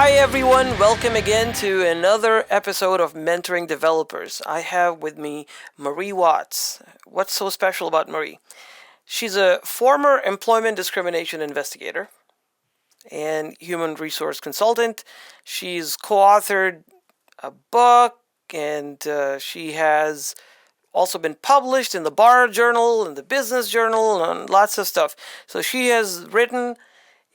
Hi everyone, welcome again to another episode of Mentoring Developers. I have with me Marie Watts. What's so special about Marie? She's a former employment discrimination investigator and human resource consultant. She's co-authored a book and she has also been published in the Bar Journal and the Business Journal and lots of stuff. So she has written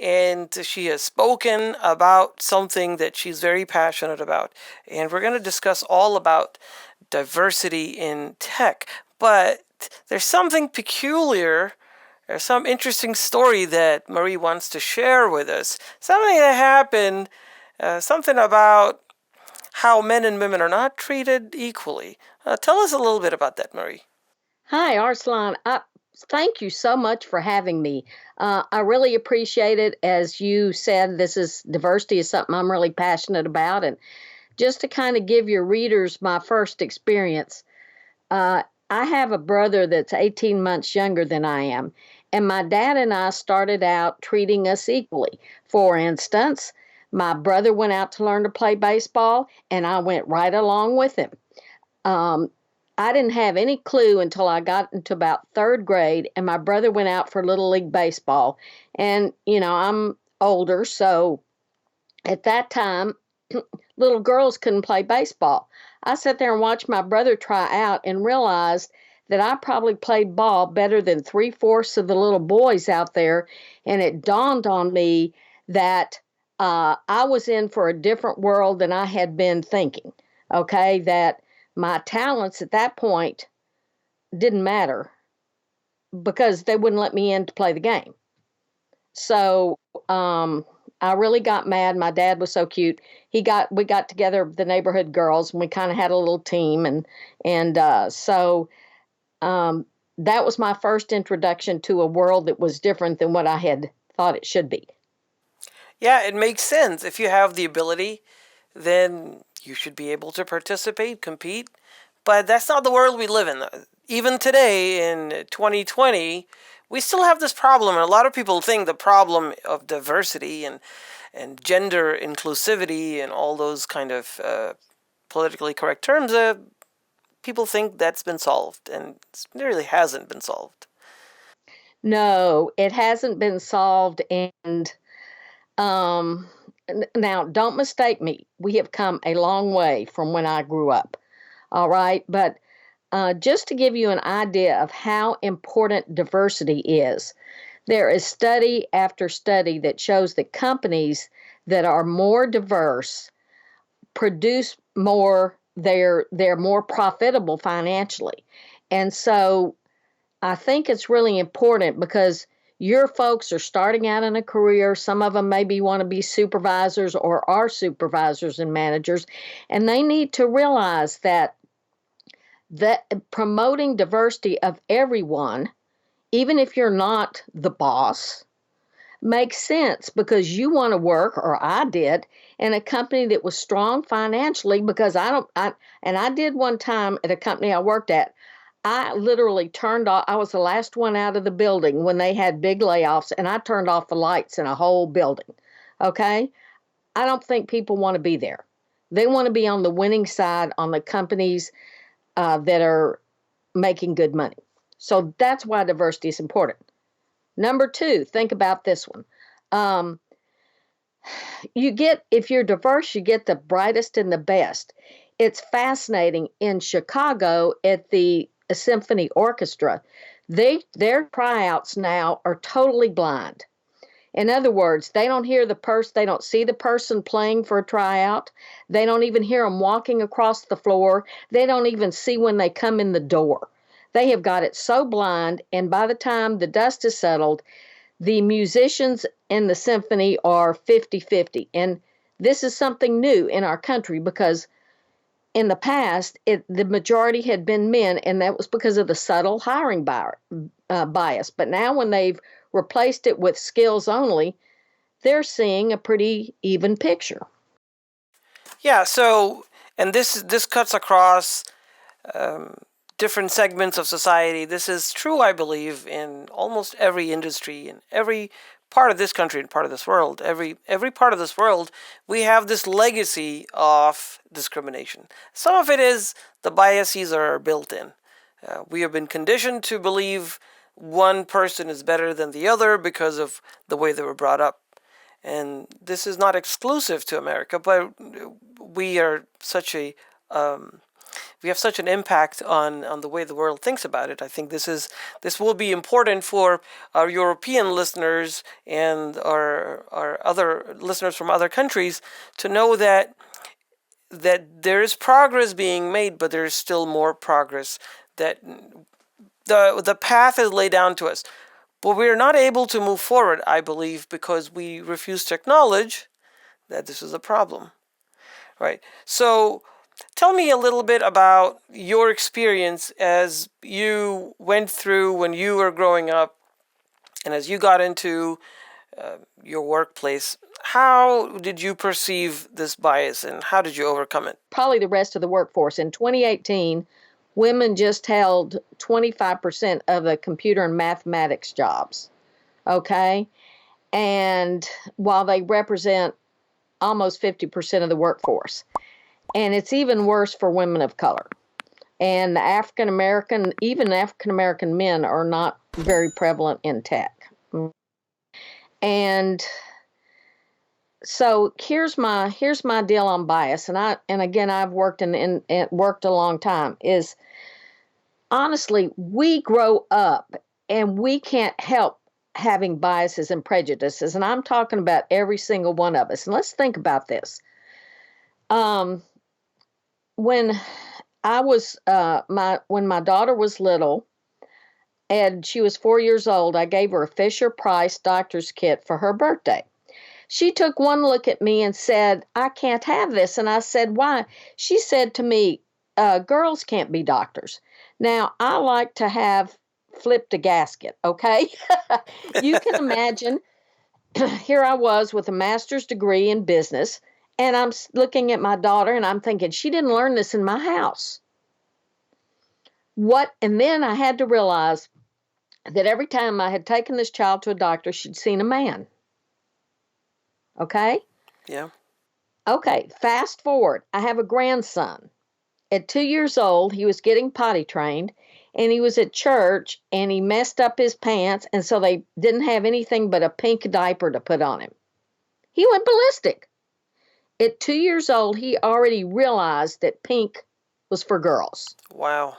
and she has spoken about something that she's very passionate about. And we're going to discuss all about diversity in tech. But there's something peculiar. There's some interesting story that Marie wants to share with us. Something that happened, something about how men and women are not treated equally. Tell us a little bit about that, Marie. Hi, Arsalan. Thank you so much for having me. I really appreciate it. As you said, diversity is something I'm really passionate about. And just to kind of give your readers my first experience, I have a brother that's 18 months younger than I am. And my dad and I started out treating us equally. For instance, my brother went out to learn to play baseball, and I went right along with him. I didn't have any clue until I got into about third grade, and my brother went out for Little League Baseball. And, I'm older, so at that time, little girls couldn't play baseball. I sat there and watched my brother try out and realized that I probably played ball better than three-fourths of the little boys out there. And it dawned on me that I was in for a different world than I had been thinking. Okay, that my talents at that point didn't matter because they wouldn't let me in to play the game. So I really got mad. My dad was so cute. We got together the neighborhood girls and we kind of had a little team and that was my first introduction to a world that was different than what I had thought it should be. Yeah, it makes sense. If you have the ability, then you should be able to participate, compete. But that's not the world we live in. Even today, in 2020, we still have this problem. And a lot of people think the problem of diversity and gender inclusivity and all those kind of politically correct terms, people think that's been solved. And it really hasn't been solved. No, it hasn't been solved. And um, now, don't mistake me. We have come a long way from when I grew up. All right. But just to give you an idea of how important diversity is, there is study after study that shows that companies that are more diverse produce more, they're more profitable financially. And so I think it's really important because your folks are starting out in a career. Some of them maybe want to be supervisors or are supervisors and managers, and they need to realize that promoting diversity of everyone, even if you're not the boss, makes sense because you want to work, or I did, in a company that was strong financially because I did one time at a company I worked at. I literally turned off, I was the last one out of the building when they had big layoffs, and I turned off the lights in a whole building. Okay? I don't think people want to be there. They want to be on the winning side on the companies that are making good money. So that's why diversity is important. Number two, think about this one. Um, if you're diverse, you get the brightest and the best. It's fascinating. In Chicago at the symphony orchestra, their tryouts now are totally blind. In other words, they don't hear they don't see the person playing for a tryout. They don't even hear them walking across the floor. They don't even see when they come in the door. They have got it so blind, and by the time the dust is settled, the musicians in the symphony are 50-50. And this is something new in our country because in the past, the majority had been men, and that was because of the subtle hiring bias. But now when they've replaced it with skills only, they're seeing a pretty even picture. Yeah, so, and this cuts across um, different segments of society. This is true, I believe, in almost every industry, in every part of this country and part of this world, every part of this world, we have this legacy of discrimination. Some of it is the biases are built in. We have been conditioned to believe one person is better than the other because of the way they were brought up. And this is not exclusive to America, but we are such a we have such an impact on the way the world thinks about it. I think this will be important for our European listeners and our other listeners from other countries to know that there is progress being made, but there is still more progress. That the path is laid down to us, but we are not able to move forward, I believe, because we refuse to acknowledge that this is a problem. Right. So tell me a little bit about your experience as you went through when you were growing up and as you got into your workplace. How did you perceive this bias and how did you overcome it? Probably the rest of the workforce. In 2018, women just held 25% of the computer and mathematics jobs. Okay. And while they represent almost 50% of the workforce. And it's even worse for women of color. And African American, even African American men are not very prevalent in tech. And so here's my deal on bias. And again I've worked in worked a long time. Is honestly, we grow up and we can't help having biases and prejudices. And I'm talking about every single one of us. And let's think about this. When I was when my daughter was little and she was 4 years old, I gave her a Fisher Price doctor's kit for her birthday. She took one look at me and said, "I can't have this." And I said, "Why?" She said to me, "Girls can't be doctors." Now, I like to have flipped a gasket, okay? You can imagine, here I was with a master's degree in business, and I'm looking at my daughter and I'm thinking, she didn't learn this in my house. And then I had to realize that every time I had taken this child to a doctor, she'd seen a man. Okay? Yeah. Okay, fast forward. I have a grandson. At 2 years old, he was getting potty trained, and he was at church, and he messed up his pants, and so they didn't have anything but a pink diaper to put on him. He went ballistic. At 2 years old, he already realized that pink was for girls. Wow.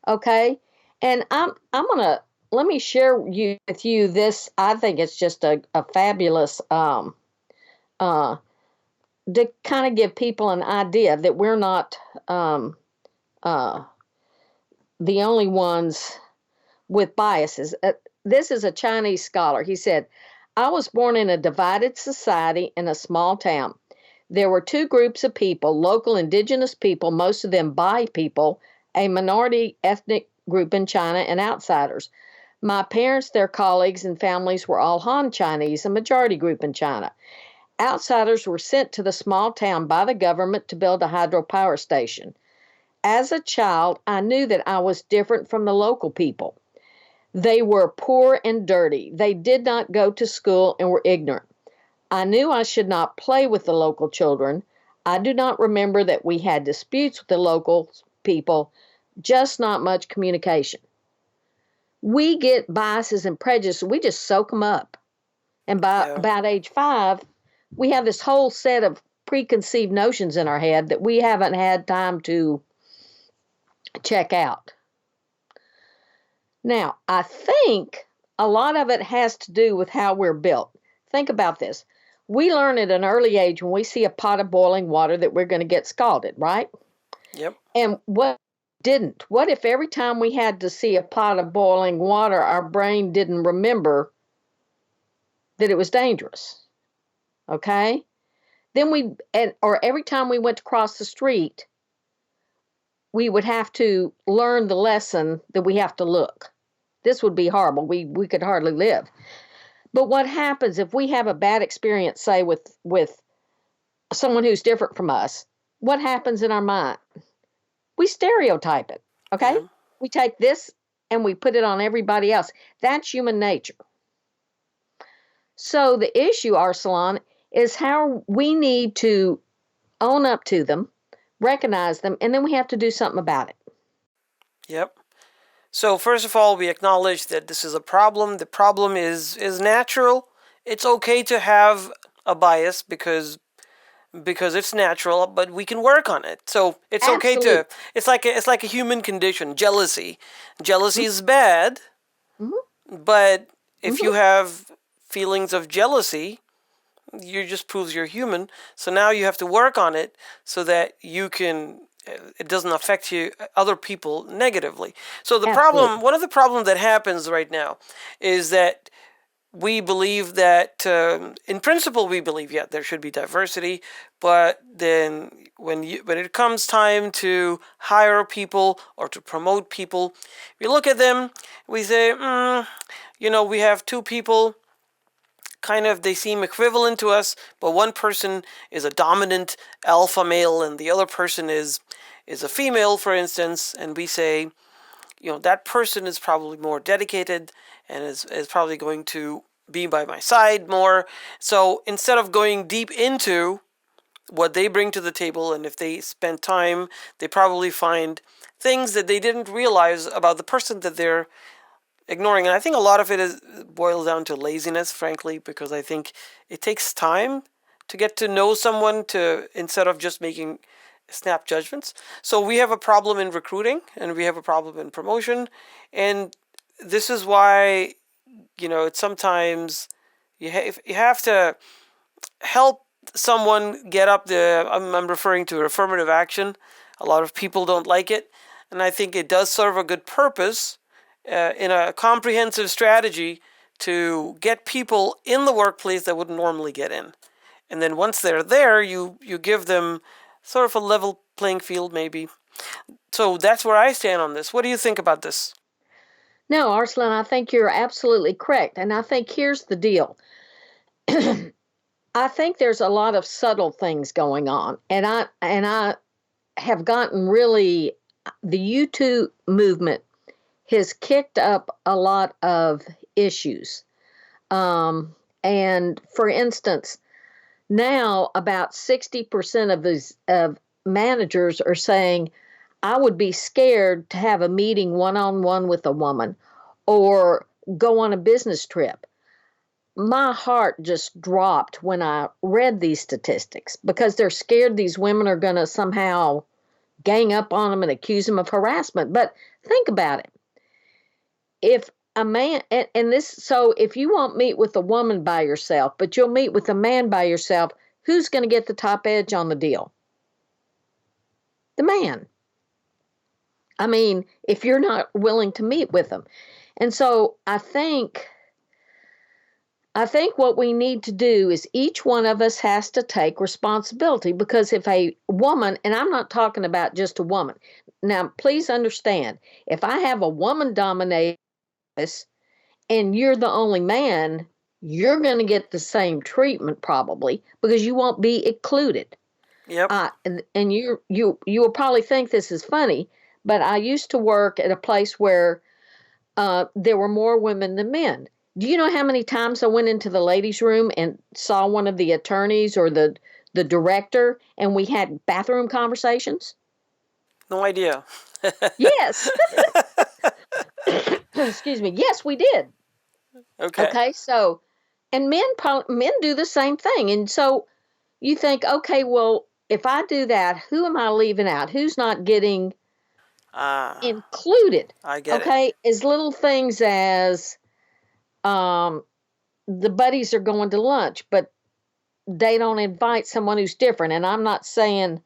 Okay? And I'm gonna let me share with you this. I think it's just a fabulous to kind of give people an idea that we're not the only ones with biases. This is a Chinese scholar. He said, "I was born in a divided society in a small town. There were two groups of people, local indigenous people, most of them Bai people, a minority ethnic group in China, and outsiders. My parents, their colleagues, and families were all Han Chinese, a majority group in China. Outsiders were sent to the small town by the government to build a hydropower station. As a child, I knew that I was different from the local people. They were poor and dirty. They did not go to school and were ignorant. I knew I should not play with the local children. I do not remember that we had disputes with the local people, just not much communication." We get biases and prejudices, we just soak them up. And by about age 5, we have this whole set of preconceived notions in our head that we haven't had time to check out. Now, I think a lot of it has to do with how we're built. Think about this. We learn at an early age when we see a pot of boiling water that we're going to get scalded, right? Yep. And what if every time we had to see a pot of boiling water, our brain didn't remember that it was dangerous? Okay? Then or every time we went to cross the street, we would have to learn the lesson that we have to look. This would be horrible. We could hardly live. But what happens if we have a bad experience, say, with someone who's different from us? What happens in our mind? We stereotype it, okay? Yeah. We take this and we put it on everybody else. That's human nature. So the issue, Arsalan, is how we need to own up to them, recognize them, and then we have to do something about it. Yep. So first of all, we acknowledge that this is a problem. The problem is natural. It's okay to have a bias because it's natural, but we can work on it. So it's okay to. Absolutely. It's like a human condition. Jealousy. Jealousy is bad, Mm-hmm. but if you Mm-hmm. have feelings of jealousy, you just proves you're human. So now you have to work on it so that you can it doesn't affect you other people negatively. So Absolutely. one of the problems that happens right now is that we believe that in principle we believe there should be diversity, but then when it comes time to hire people or to promote people, we look at them, we say, we have two people, kind of they seem equivalent to us, but one person is a dominant alpha male and the other person is a female, for instance, and we say, that person is probably more dedicated and is probably going to be by my side more. So instead of going deep into what they bring to the table, and if they spend time, they probably find things that they didn't realize about the person that they're ignoring. And I think a lot of it boils down to laziness, frankly, because I think it takes time to get to know someone to instead of just making snap judgments. So we have a problem in recruiting and we have a problem in promotion, and this is why it's sometimes you have to help someone get up the. I'm referring to affirmative action. A lot of people don't like it, and I think it does serve a good purpose in a comprehensive strategy to get people in the workplace that wouldn't normally get in. And then once they're there, you give them sort of a level playing field, maybe. So that's where I stand on this. What do you think about this? No, Arslan, I think you're absolutely correct. And I think here's the deal. I think there's a lot of subtle things going on. And I have gotten really the YouTube movement has kicked up a lot of issues. And for instance, now about 60% of these of managers are saying, I would be scared to have a meeting one on one with a woman or go on a business trip. My heart just dropped when I read these statistics because they're scared these women are going to somehow gang up on them and accuse them of harassment. But think about it. If a man, and this, so if you won't meet with a woman by yourself, but you'll meet with a man by yourself, who's going to get the top edge on the deal? The man. I mean, if you're not willing to meet with them. And so I think what we need to do is each one of us has to take responsibility because if a woman, and I'm not talking about just a woman. Now, please understand, if I have a woman dominated office and you're the only man, you're going to get the same treatment probably because you won't be included. Yep. And you will probably think this is funny, but I used to work at a place where there were more women than men. Do you know how many times I went into the ladies' room and saw one of the attorneys or the director, and we had bathroom conversations? No idea. Yes. Excuse me. Yes, we did. Okay. Okay, so and men do the same thing, and so you think, okay, well, if I do that, who am I leaving out? Who's not getting Ah, included? I get it. Okay, as little things as um, the buddies are going to lunch, but they don't invite someone who's different. And I'm not saying,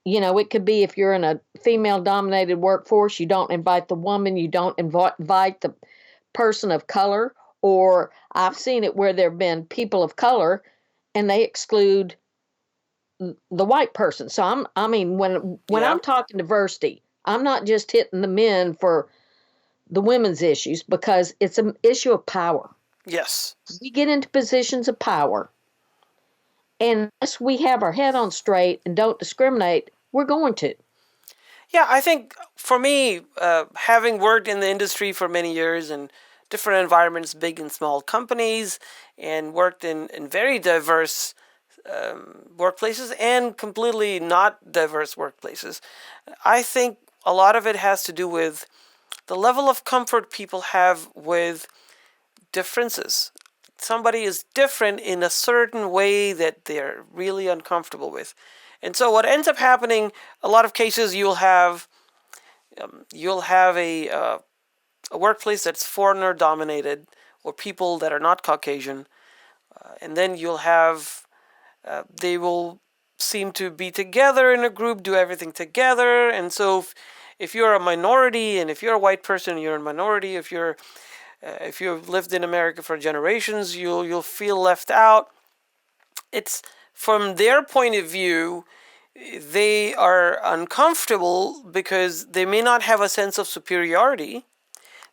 it could be if you're in a female dominated workforce, you don't invite the woman, you don't invite the person of color. Or I've seen it where there have been people of color and they exclude the white person. So I mean, when Yeah. I'm talking diversity, I'm not just hitting the men for the women's issues because it's an issue of power. Yes. We get into positions of power, and unless we have our head on straight and don't discriminate, we're going to. Yeah, I think for me, having worked in the industry for many years and different environments, big and small companies, and worked in very diverse workplaces and completely not diverse workplaces. I think a lot of it has to do with the level of comfort people have with differences. Somebody is different in a certain way that they're really uncomfortable with. And so what ends up happening, a lot of cases you'll have a workplace that's foreigner dominated or people that are not Caucasian, and then you'll have they will seem to be together in a group, do everything together, and so if you're a minority and if you're a white person, you're a minority. If you've lived in America for generations, you'll feel left out. It's from their point of view, they are uncomfortable because they may not have a sense of superiority.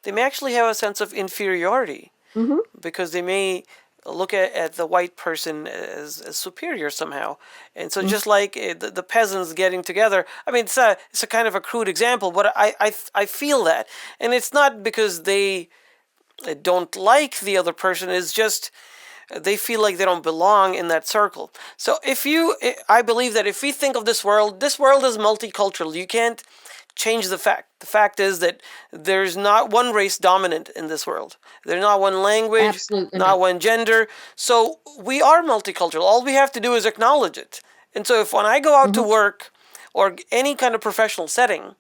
They may actually have a sense of inferiority Mm-hmm. because they may look at the white person as superior somehow. And so just like the peasants getting together, I mean, it's a kind of a crude example, but I feel that. And it's not because they don't like the other person, it's just they feel like they don't belong in that circle. So I believe that if we think of this world is multicultural. You can't change the fact. The fact is that there's not one race dominant in this world. There's not one language, Absolutely not not. one gender. So we are multicultural. All we have to do is acknowledge it. And so if when I go out to Mm-hmm. work or any kind of professional setting,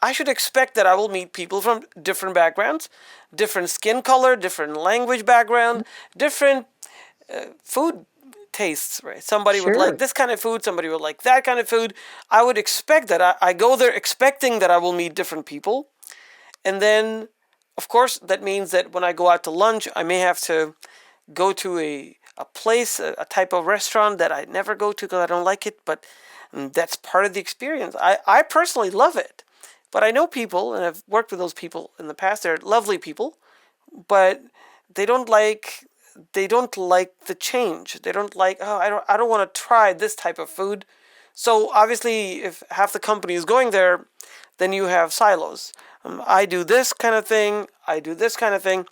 I should expect that I will meet people from different backgrounds, different skin color, different language background, different food tastes, right? Somebody would like Sure. this kind of food, somebody would like that kind of food. I would expect that. I go there expecting that I will meet different people. And then, of course, that means that when I go out to lunch, I may have to go to a place, a type of restaurant that I never go to because I don't like it, but that's part of the experience. I personally love it. But I know people, and I've worked with those people in the past. They're lovely people, but they don't like they don't like the change. They don't like, oh, I don't want to try this type of food. So obviously, if half the company is going there, then you have silos. I do this kind of thing. I do this kind of thing.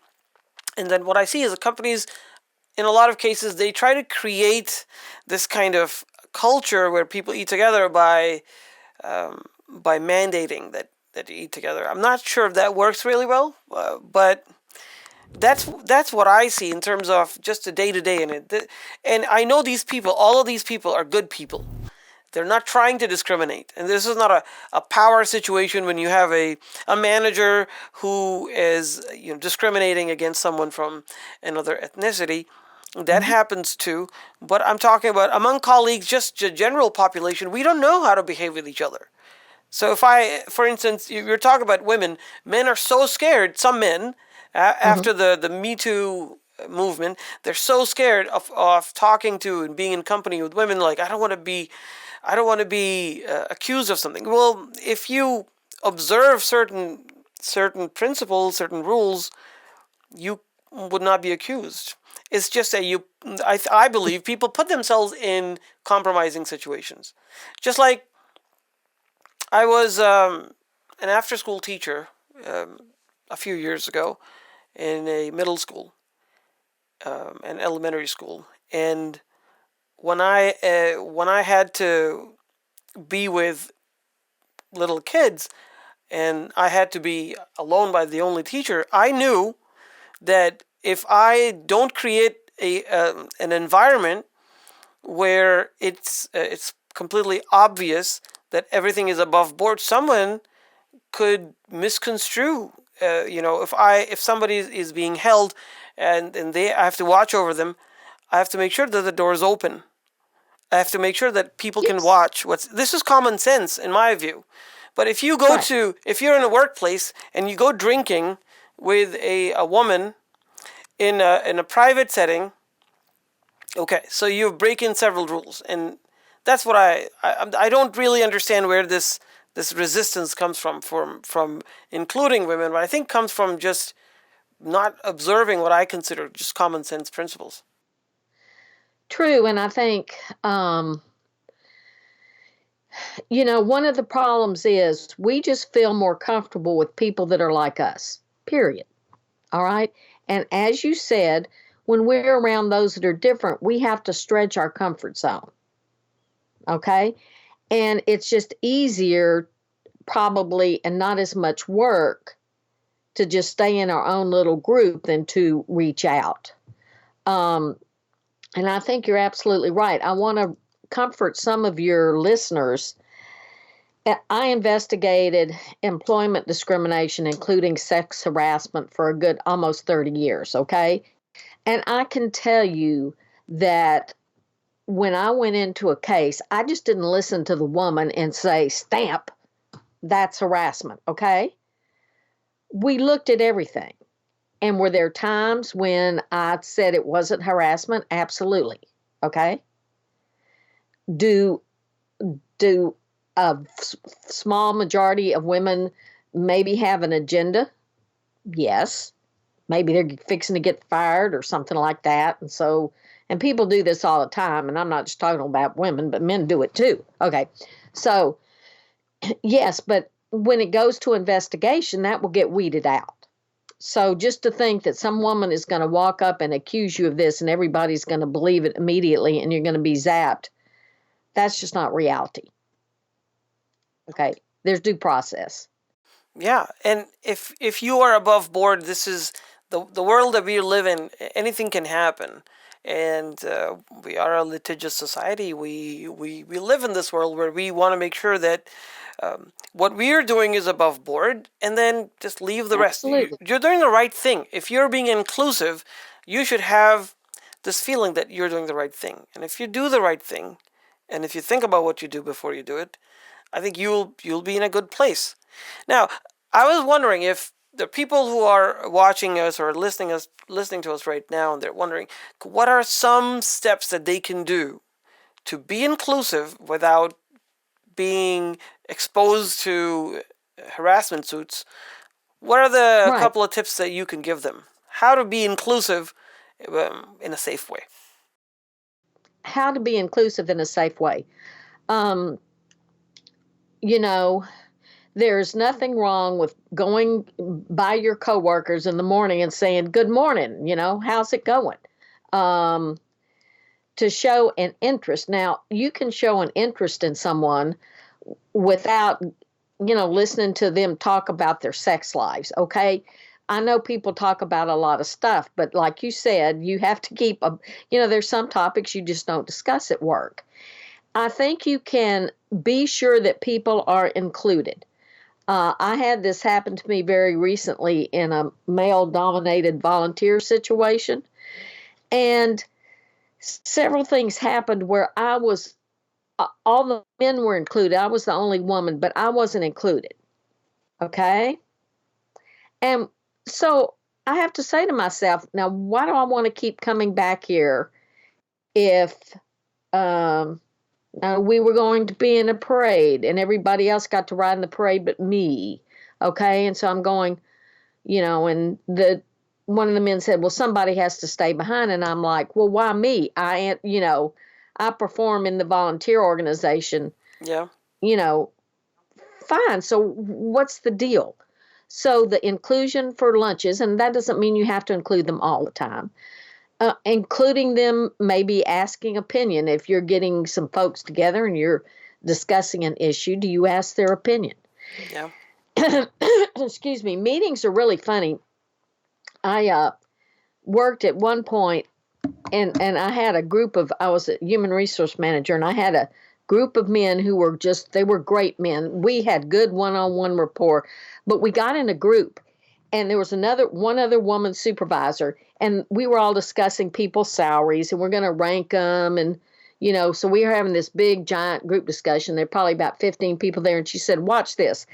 And then what I see is the companies, in a lot of cases, they try to create this kind of culture where people eat together by mandating that you eat together. I'm not sure if that works really well, but that's what I see in terms of just the day to day in it. And I know these people, all of these people are good people. They're not trying to discriminate. And this is not a power situation when you have a manager who is discriminating against someone from another ethnicity. That Mm-hmm. happens too. But I'm talking about among colleagues, just the general population, we don't know how to behave with each other. So for instance, you're talking about women. Men are so scared. Some men, Mm-hmm. after the Me Too movement, they're so scared of talking to and being in company with women. Like I don't want to be accused of something. Well, if you observe certain principles, certain rules, you would not be accused. It's just that I believe people put themselves in compromising situations. Just like I was an after school teacher um, a few years ago in a middle school and elementary school. And when I had to be with little kids and I had to be alone by the only teacher, I knew that if I don't create an environment where it's completely obvious that everything is above board, someone could misconstrue. If somebody is being held and I have to watch over them, I have to make sure that the door is open. I have to make sure that people can Yes. watch what's. This is common sense in my view. But Right. if you're in a workplace and you go drinking with a woman in a private setting, okay, so you break in several rules, and that's what I don't really understand where this resistance comes from including women, but I think comes from just not observing what I consider just common sense principles. True. And I think, one of the problems is we just feel more comfortable with people that are like us, period. All right. And as you said, when we're around those that are different, we have to stretch our comfort zone. Okay. And it's just easier, probably, and not as much work to just stay in our own little group than to reach out. Um, and I think you're absolutely right. I want to comfort some of your listeners. I investigated employment discrimination, including sex harassment, for a good almost 30 years, okay? And I can tell you that when I went into a case, I just didn't listen to the woman and say, stamp, that's harassment, okay? We looked at everything. And were there times when I said it wasn't harassment? Absolutely. Okay. Do do a small majority of women maybe have an agenda? Yes. Maybe they're fixing to get fired or something like that. And people do this all the time. And I'm not just talking about women, but men do it too. Okay. So, yes, but when it goes to investigation, that will get weeded out. So just to think that some woman is going to walk up and accuse you of this and everybody's going to believe it immediately and you're going to be zapped, that's just not reality. Okay. There's due process. Yeah, and if you are above board, this is the world that we live in. Anything can happen, and we are a litigious society. We live in this world where we want to make sure that what we are doing is above board, and then just leave the rest. Absolutely. You're doing the right thing. If you're being inclusive, you should have this feeling that you're doing the right thing. And if you do the right thing, and if you think about what you do before you do it, I think you'll be in a good place. Now, I was wondering if the people who are watching us or listening to us right now, and they're wondering what are some steps that they can do to be inclusive without being exposed to harassment suits. What are the Right. couple of tips that you can give them? How to be inclusive in a safe way? How to be inclusive in a safe way. Um, you know, there's nothing wrong with going by your coworkers in the morning and saying, good morning, how's it going? Um, to show an interest. Now, you can show an interest in someone without, listening to them talk about their sex lives, okay? I know people talk about a lot of stuff, but like you said, you have to there's some topics you just don't discuss at work. I think you can be sure that people are included. I had this happen to me very recently in a male dominated volunteer situation. And several things happened where all the men were included. I was the only woman, but I wasn't included. Okay. And so I have to say to myself, now, why do I want to keep coming back here if we were going to be in a parade and everybody else got to ride in the parade but me? Okay. And so I'm going, and one of the men said, well, somebody has to stay behind. And I'm like, well, why me? I perform in the volunteer organization, Yeah. Fine. So what's the deal? So the inclusion for lunches, and that doesn't mean you have to include them all the time. Including them, maybe asking opinion. If you're getting some folks together and you're discussing an issue, do you ask their opinion? Yeah. Excuse me. Meetings are really funny. I worked at one point, and I had I was a human resource manager, and I had a group of men who were they were great men. We had good one-on-one rapport, but we got in a group, and there was one other woman supervisor, and we were all discussing people's salaries, and we're going to rank them, and so we were having this big giant group discussion. There were probably about 15 people there, and she said, watch this.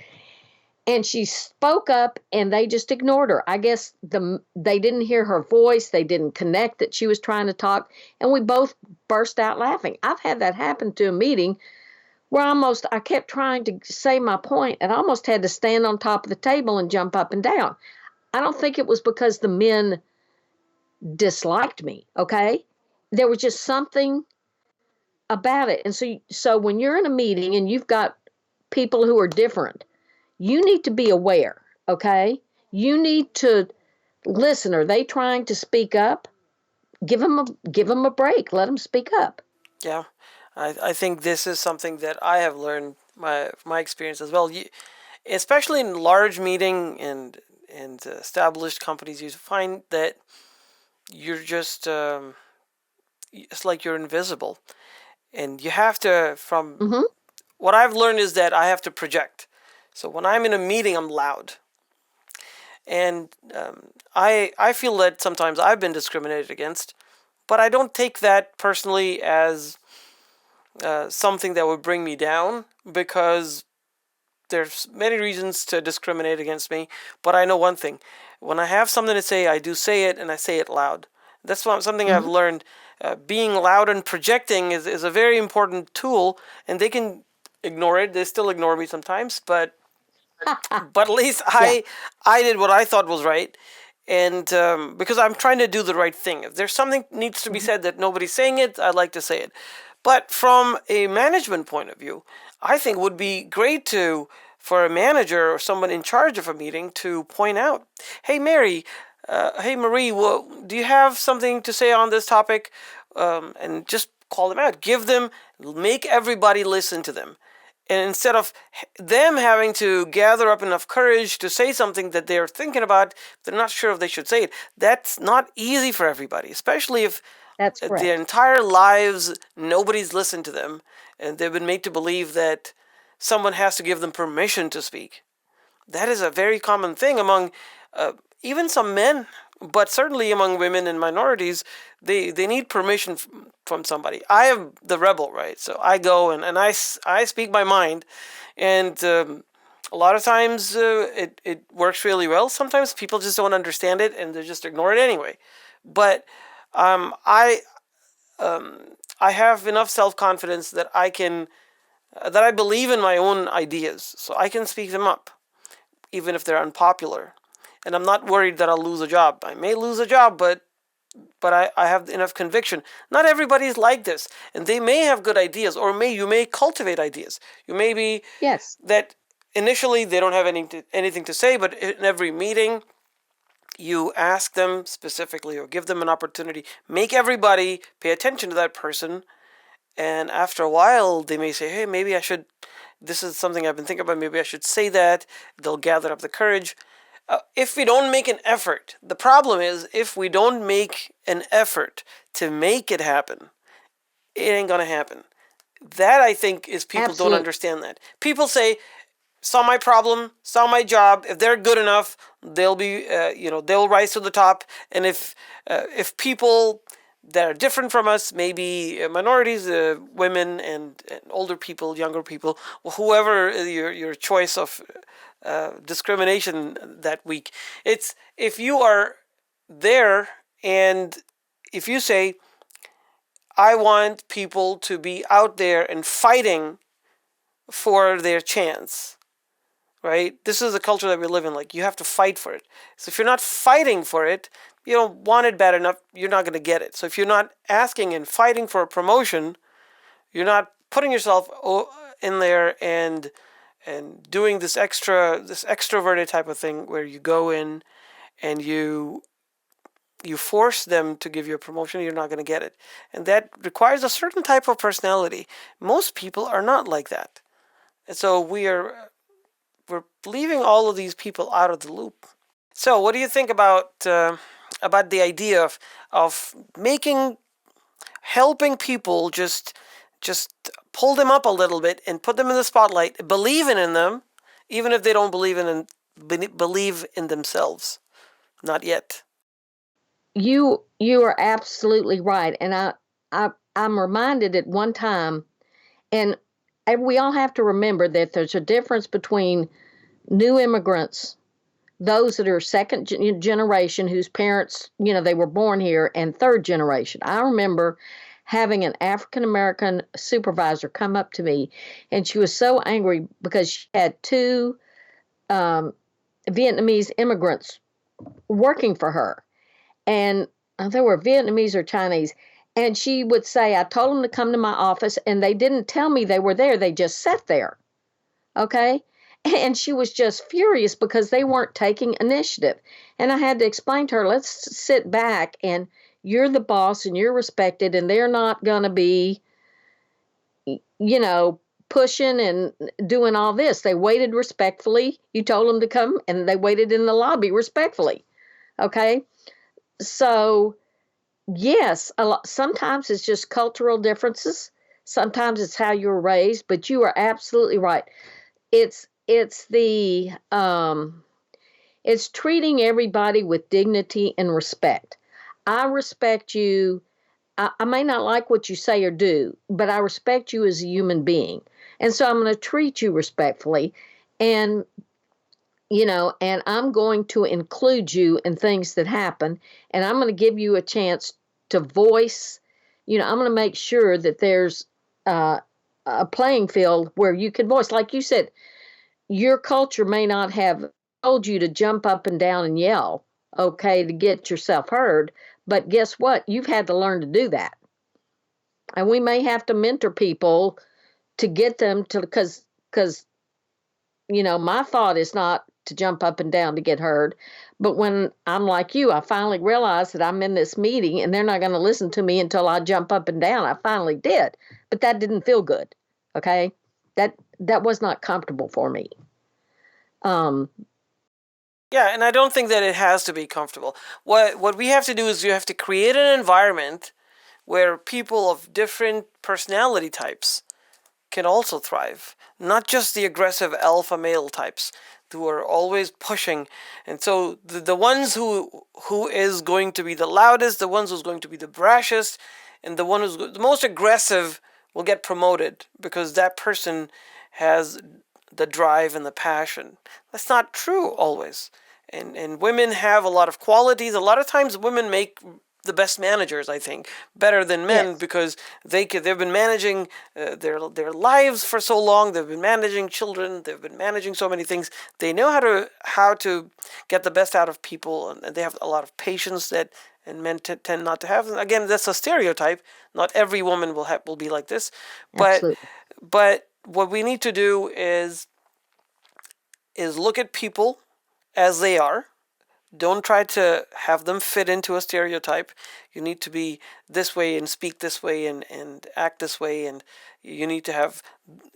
And she spoke up, and they just ignored her. I guess they didn't hear her voice. They didn't connect that she was trying to talk. And we both burst out laughing. I've had that happen to a meeting where I kept trying to say my point and almost had to stand on top of the table and jump up and down. I don't think it was because the men disliked me, okay? There was just something about it. And so when you're in a meeting and you've got people who are different, you need to be aware, okay? You need to listen, are they trying to speak up? Give them a break. Let them speak up. Yeah, I think this is something that I have learned my experience as well. Especially in large meeting and established companies, you find that you're just it's like you're invisible, and you have to. From Mm-hmm. what I've learned is that I have to project. So when I'm in a meeting, I'm loud, and I feel that sometimes I've been discriminated against, but I don't take that personally as something that would bring me down, because there's many reasons to discriminate against me. But I know one thing: when I have something to say, I do say it, and I say it loud. That's something I've Mm-hmm. learned. Being loud and projecting is a very important tool, and they can ignore it. They still ignore me sometimes, but at least Yeah. I did what I thought was right, and because I'm trying to do the right thing. If there's something needs to be Mm-hmm. said that nobody's saying it, I'd like to say it. But from a management point of view, I think it would be great to for a manager or someone in charge of a meeting to point out, "Hey Mary, hey Marie, well, do you have something to say on this topic?" And just call them out, make everybody listen to them. And instead of them having to gather up enough courage to say something that they're thinking about, they're not sure if they should say it. That's not easy for everybody, especially if That's their correct. entire lives nobody's listened to them, and they've been made to believe that someone has to give them permission to speak. That is a very common thing among uh, even some men, but certainly among women and minorities. They need permission from somebody. I am the rebel, right? So I go and I speak my mind, and a lot of times it works really well. Sometimes people just don't understand it and they just ignore it anyway. But um, I I have enough self confidence that I believe in my own ideas, so I can speak them up even if they're unpopular. And I'm not worried that I'll lose a job. I may lose a job, but I have enough conviction. Not everybody's like this, and they may have good ideas, or you may cultivate ideas. You may be Yes. that initially they don't have anything to say, but in every meeting you ask them specifically or give them an opportunity. Make everybody pay attention to that person, and after a while they may say, "Hey, maybe I should. This is something I've been thinking about. Maybe I should say that." They'll gather up the courage. If we don't make an effort, the problem is if we don't make an effort to make it happen, it ain't gonna happen. That I think is people don't Absolutely. understand that. People say, "Saw my problem, saw my job. If they're good enough, they'll be, they'll rise to the top." And if people that are different from us, maybe minorities, women, and older people, younger people, whoever your choice of discrimination that week. It's if you are there and if you say, "I want people to be out there and fighting for their chance," right? This is the culture that we live in. Like, you have to fight for it. So if you're not fighting for it, you don't want it bad enough, you're not going to get it. So if you're not asking and fighting for a promotion, you're not putting yourself in there and doing this extroverted type of thing where you go in and you force them to give you a promotion, you're not going to get it. And that requires a certain type of personality. Most people are not like that. And so we're leaving all of these people out of the loop. So what do you think about the idea of making helping people just pull them up a little bit and put them in the spotlight, believing in them, even if they don't believe in themselves? Not yet. You are absolutely right. And I'm reminded at one time, and we all have to remember that there's a difference between new immigrants, those that are second generation whose parents, they were born here, and third generation. I remember having an African American supervisor come up to me, and she was so angry because she had two um, Vietnamese immigrants working for her, and they were Vietnamese or Chinese. And she would say, "I told them to come to my office, and they didn't tell me they were there. They just sat there." Okay. And she was just furious because they weren't taking initiative. And I had to explain to her, let's sit back, and you're the boss and you're respected, and they're not going to be, you know, pushing and doing all this. They waited respectfully. You told them to come, and they waited in the lobby respectfully. Okay. So, yes, sometimes it's just cultural differences. Sometimes it's how you were raised, but you are absolutely right. It's the it's treating everybody with dignity and respect. I respect you. I may not like what you say or do, but I respect you as a human being. And so I'm going to treat you respectfully. And, and I'm going to include you in things that happen. And I'm going to give you a chance to voice. I'm going to make sure that there's uh, a playing field where you can voice. Like you said, your culture may not have told you to jump up and down and yell, okay, to get yourself heard. But guess what? You've had to learn to do that. And we may have to mentor people to get them to, because my thought is not to jump up and down to get heard. But when I'm like you, I finally realized that I'm in this meeting and they're not going to listen to me until I jump up and down. I finally did, but that didn't feel good. Okay, that was not comfortable for me. um Yeah, and I don't think that it has to be comfortable. What we have to do is you have to create an environment where people of different personality types can also thrive. Not just the aggressive alpha male types who are always pushing. And so the ones who is going to be the loudest, the ones who's going to be the brashest, and the one who's the most aggressive will get promoted because that person has the drive and the passion. That's not true always. And women have a lot of qualities. A lot of times women make the best managers, I think, better than men yes, because they've been managing their lives for so long. They've been managing children. They've been managing so many things. They know how to get the best out of people, and they have a lot of patience that and men tend not to have. And again, that's a stereotype. Not every woman will be like this, but absolutely. what we need to do is look at people as they are. Don't try to have them fit into a stereotype. You need to be this way and speak this way and act this way. And you need to have,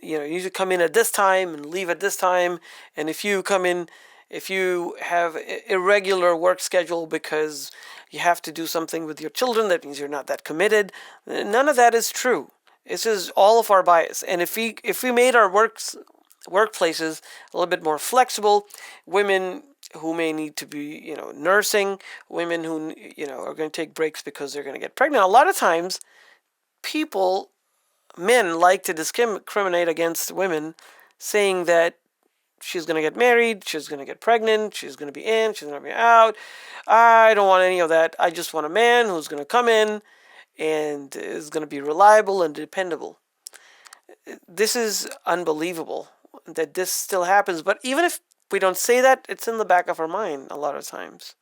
you need to come in at this time and leave at this time. And if you have irregular work schedule because you have to do something with your children, that means you're not that committed. None of that is true. This is all of our bias. And if we made our workplaces a little bit more flexible, women who may need to be, nursing, women who, are going to take breaks because they're going to get pregnant. A lot of times, men like to discriminate against women, saying that she's going to get married, she's going to get pregnant, she's going to be in, she's going to be out. I don't want any of that. I just want a man who's going to come in and is going to be reliable and dependable. This is unbelievable that this still happens. But even if we don't say that, it's in the back of our mind a lot of times.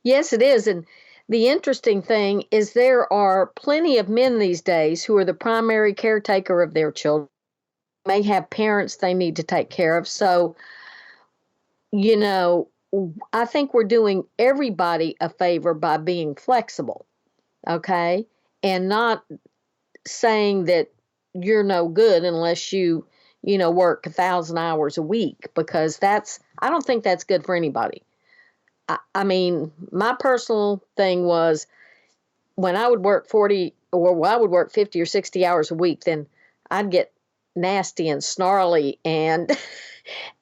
Yes, it is. And the interesting thing is there are plenty of men these days who are the primary caretaker of their children, may have parents they need to take care of. So, you know, I think we're doing everybody a favor by being flexible, okay? And not saying that you're no good unless you work 1,000 hours a week, because I don't think that's good for anybody. I mean, my personal thing was when I would work 40, or well, I would work 50 or 60 hours a week, then I'd get nasty and snarly, and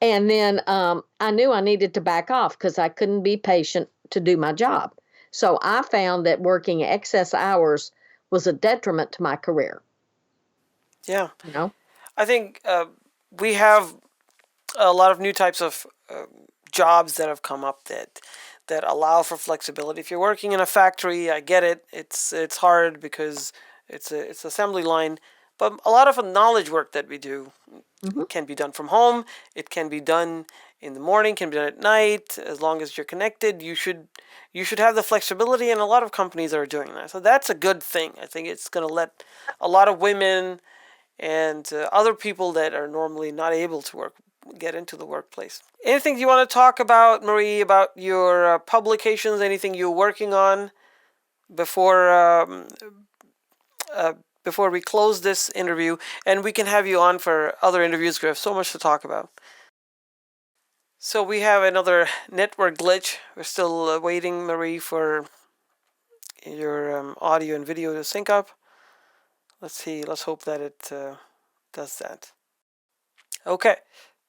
and then I knew I needed to back off because I couldn't be patient to do my job. So I found that working excess hours was a detriment to my career. Yeah. You know, I think we have a lot of new types of jobs that have come up that allow for flexibility. If you're working in a factory, I get it. It's hard because it's assembly line, but a lot of the knowledge work that we do hmm can be done from home. It can be done in the morning, can be done at night. As long as you're connected, you should have the flexibility, and a lot of companies are doing that. So that's a good thing. I think it's going to let a lot of women and other people that are normally not able to work get into the workplace. Anything you want to talk about, Marie, about your publications? Anything you're working on before uh, before we close this interview, and we can have you on for other interviews because we have so much to talk about. So we have another network glitch. We're still waiting, Marie, for your audio and video to sync up. Let's see. Let's hope that it does that. Okay.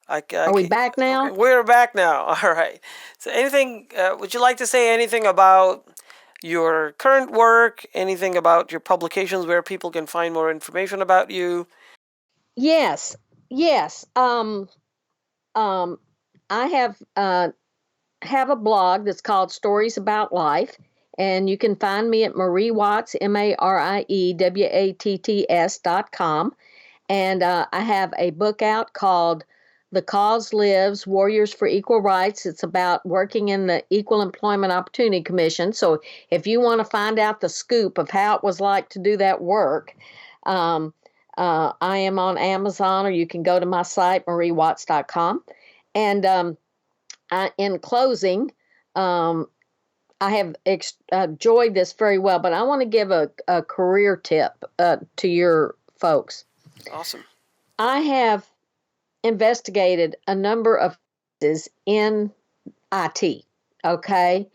Are we back now? Okay, we're back now. All right. So anything, would you like to say anything about your current work? Anything about your publications where people can find more information about you? Yes, yes. I have a blog that's called Stories About Life, and you can find me at Marie Watts, Mariewatts.com. And I have a book out called The Cause Lives, Warriors for Equal Rights. It's about working in the Equal Employment Opportunity Commission. So if you want to find out the scoop of how it was like to do that work, I am on Amazon, or you can go to my site, mariewatts.com. And in closing, I have enjoyed this very well, but I want to give a career tip to your folks. Awesome. I have investigated a number of cases in IT, okay?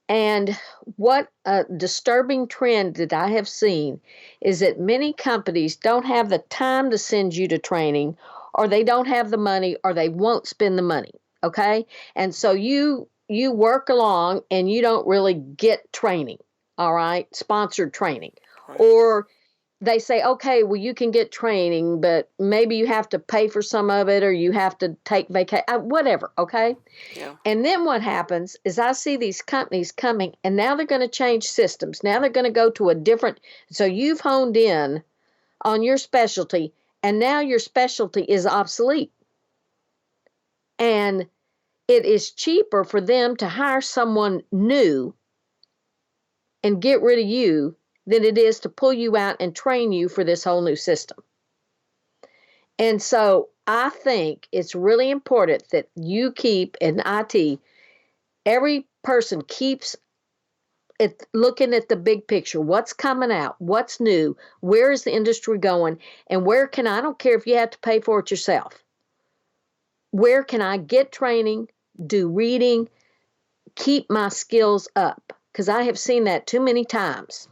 And what a disturbing trend that I have seen is that many companies don't have the time to send you to training, or they don't have the money, or they won't spend the money, okay? And so you work along and you don't really get training, all right? Sponsored training. Right. Or they say, okay, well, you can get training, but maybe you have to pay for some of it, or you have to take vacation, whatever, okay? Yeah. And then what happens is I see these companies coming, and now they're going to change systems. Now they're going to go to a different, so you've honed in on your specialty, and now your specialty is obsolete. And it is cheaper for them to hire someone new and get rid of you than it is to pull you out and train you for this whole new system. And so I think it's really important that you keep in IT, every person keeps looking at the big picture. What's coming out? What's new? Where is the industry going? And where can I don't care if you have to pay for it yourself. Where can I get training, do reading, keep my skills up? Because I have seen that too many times.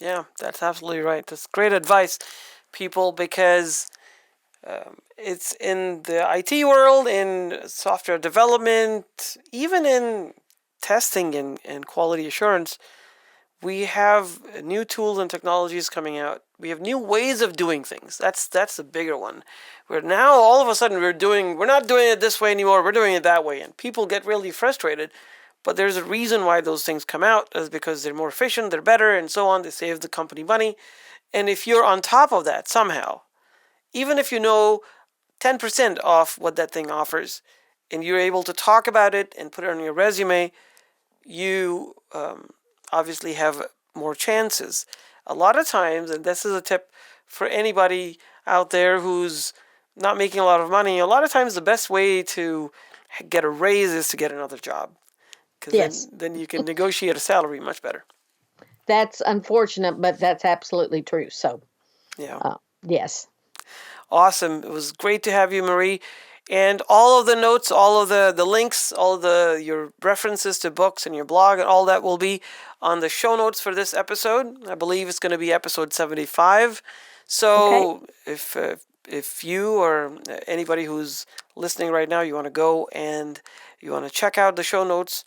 Yeah, that's absolutely right. That's great advice, people, because it's in the IT world, in software development, even in testing and quality assurance. We have new tools and technologies coming out. We have new ways of doing things. That's a bigger one. Where now all of a sudden we're not doing it this way anymore. We're doing it that way, and people get really frustrated. But there's a reason why those things come out, is because they're more efficient, they're better, and so on. They save the company money. And if you're on top of that somehow, even if you know 10% off what that thing offers, and you're able to talk about it and put it on your resume, you obviously have more chances. A lot of times, and this is a tip for anybody out there who's not making a lot of money, a lot of times the best way to get a raise is to get another job. Because yes. then you can negotiate a salary much better. That's unfortunate, but that's absolutely true. So, yeah. Yes. Awesome. It was great to have you, Marie. And all of the notes, all of the links, all of your references to books and your blog and all that will be on the show notes for this episode. I believe it's going to be episode 75. So okay. If you or anybody who's listening right now, you want to go and you want to check out the show notes,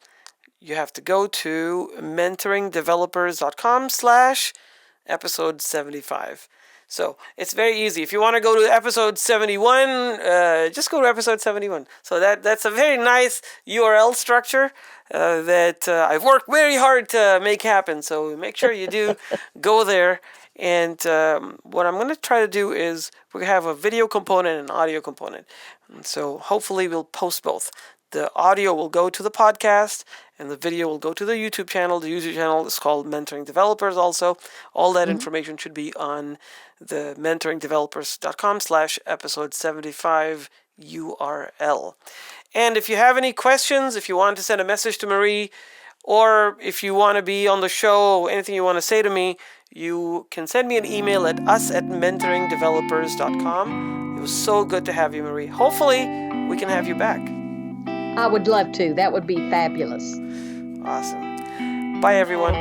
you have to go to mentoringdevelopers.com/episode 75. So it's very easy. If you want to go to episode 71, just go to episode 71. So that's a very nice URL structure that I've worked very hard to make happen. So make sure you do go there. And what I'm going to try to do is we have a video component and an audio component. And so hopefully we'll post both. The audio will go to the podcast, and the video will go to the YouTube channel. The YouTube channel is called Mentoring Developers also. All that information should be on the mentoringdevelopers.com/episode 75 URL. And if you have any questions, if you want to send a message to Marie, or if you want to be on the show, anything you want to say to me, you can send me an email at us@mentoringdevelopers.com. It was so good to have you, Marie. Hopefully, we can have you back. I would love to. That would be fabulous. Awesome. Bye, everyone.